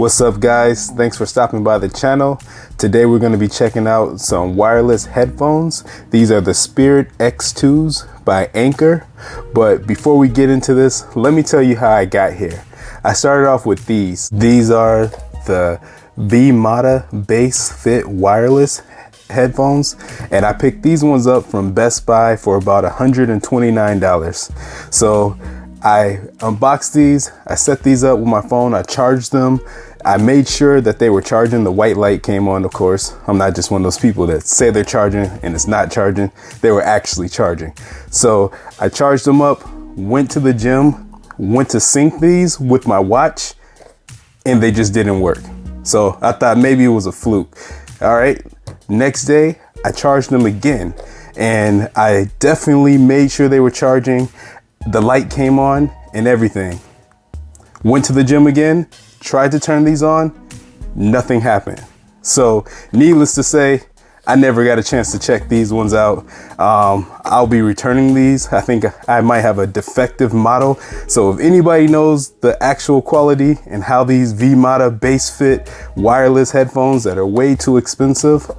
What's up guys, thanks for stopping by the channel. Today we're going to be checking out some wireless headphones. These are the Spirit X2s by Anker. But before we get into this, let me tell you how I got here. I started off with these. These are the V-Mata Bass Fit wireless headphones, and I picked these ones up from Best Buy for about $129. So I unboxed these, I set these up with my phone, I charged them. I made sure that they were charging. The white light came on, of course. I'm not just one of those people that say they're charging and it's not charging. They were actually charging. So I charged them up, went to the gym, went to sync these with my watch, and they just didn't work. So I thought maybe it was a fluke. All right, next day I charged them again, and I definitely made sure they were charging. The light came on and everything. Went to the gym again, tried to turn these on, nothing happened. So needless to say, I never got a chance to check these ones out. I'll be returning these. I think I might have a defective model. So if anybody knows the actual quality and how these V-Mata Bass Fit wireless headphones that are way too expensive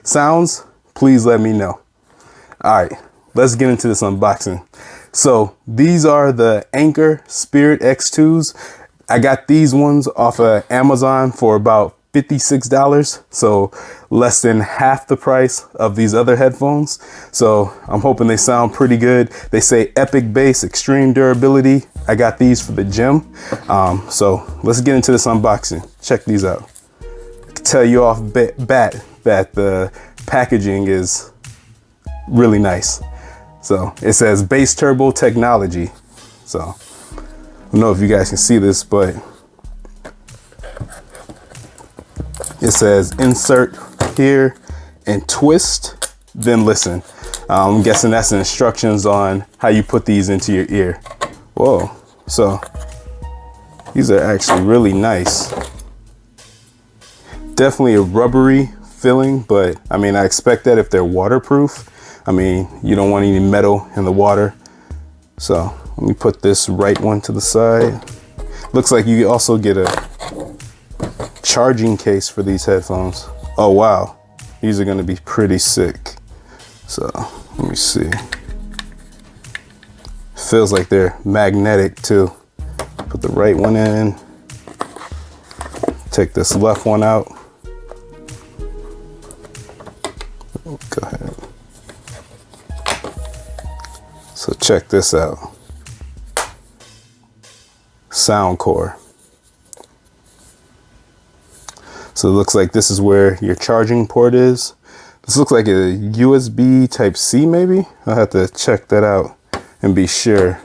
sounds, please let me know. All right, let's get into this unboxing. So these are the Anker Spirit X2s. I got these ones off of Amazon for about $56, so less than half the price of these other headphones. So I'm hoping they sound pretty good. They say epic bass, extreme durability. I got these for the gym. So let's get into this unboxing. Check these out. I can tell you off bat that the packaging is really nice. So it says bass turbo technology. So I don't know if you guys can see this, but it says insert here and twist, then listen. I'm guessing that's the instructions on how you put these into your ear. Whoa, so these are actually really nice. Definitely a rubbery feeling, but I mean, I expect that if they're waterproof. I mean, you don't want any metal in the water. So let me put this right one to the side. Looks like you also get a charging case for these headphones. Oh wow, these are gonna be pretty sick. So let me see. Feels like they're magnetic too. Put the right one in. Take this left one out. Go ahead. So check this out. Soundcore. So it looks like this is where your charging port is. This looks like a USB type C maybe. I'll have to check that out and be sure.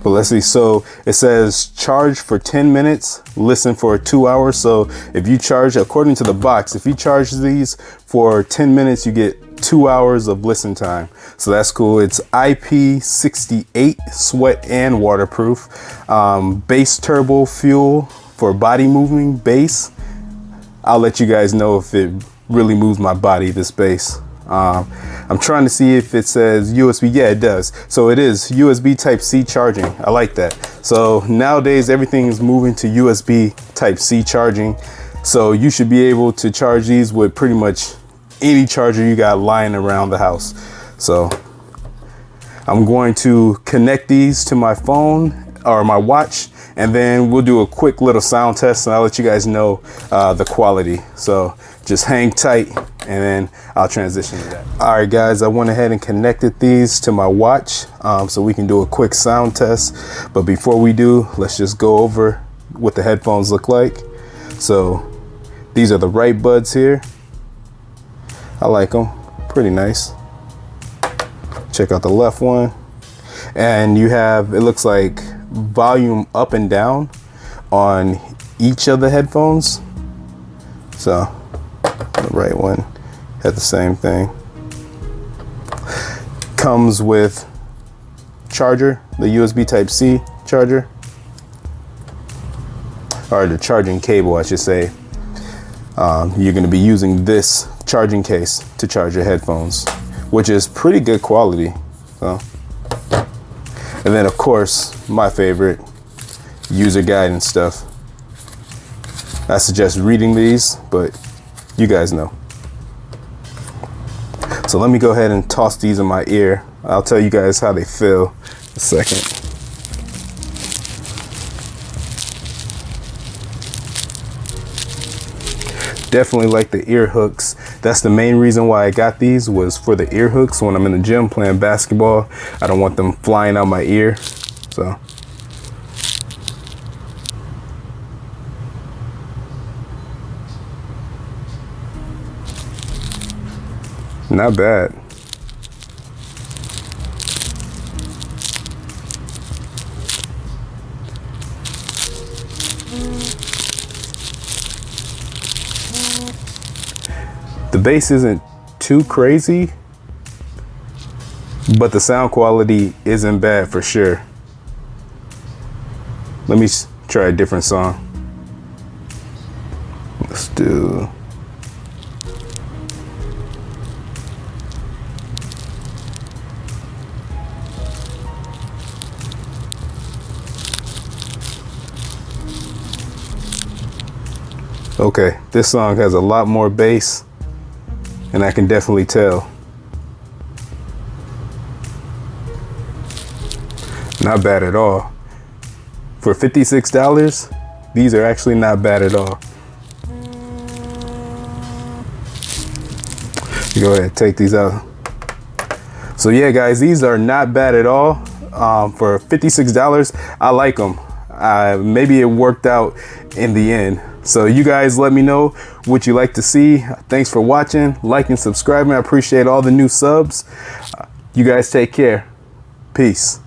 But let's see, so it says charge for 10 minutes, listen for 2 hours. So if you charge, according to the box, if you charge these for 10 minutes, you get 2 hours of listen time. So that's cool. It's IP68 sweat and waterproof. Bass turbo fuel for body moving bass. I'll let you guys know if it really moves my body, this bass. I'm trying to see if it says USB. Yeah, it does. So it is USB type C charging. I like that. So nowadays everything is moving to USB type C charging. So you should be able to charge these with pretty much any charger you got lying around the house. So I'm going to connect these to my phone or my watch, and then we'll do a quick little sound test, and I'll let you guys know the quality. So just hang tight, and then I'll transition to that. All right guys, I went ahead and connected these to my watch so we can do a quick sound test. But before we do, let's just go over what the headphones look like. So these are the right buds here. I like them, pretty nice. Check out the left one. And you have, it looks like volume up and down on each of the headphones. So the right one had the same thing. Comes with charger, the USB type C charger, or the charging cable, I should say. You're going to be using this charging case to charge your headphones, which is pretty good quality. So, and then of course my favorite, user guide and stuff. I suggest reading these, but you guys know. So let me go ahead and toss these in my ear. I'll tell you guys how they feel in a second. Definitely like the ear hooks. That's the main reason why I got these, was for the ear hooks when I'm in the gym playing basketball. I don't want them flying out my ear. So not bad. The bass isn't too crazy, but the sound quality isn't bad for sure. Let me try a different song. Let's do... Okay, this song has a lot more bass, and I can definitely tell. Not bad at all. For $56, these are actually not bad at all. Go ahead, take these out. So yeah, guys, these are not bad at all. For $56, I like them. Maybe it worked out in the end. So you guys let me know what you like to see. Thanks for watching, liking, subscribing. I appreciate all the new subs. You guys take care. Peace.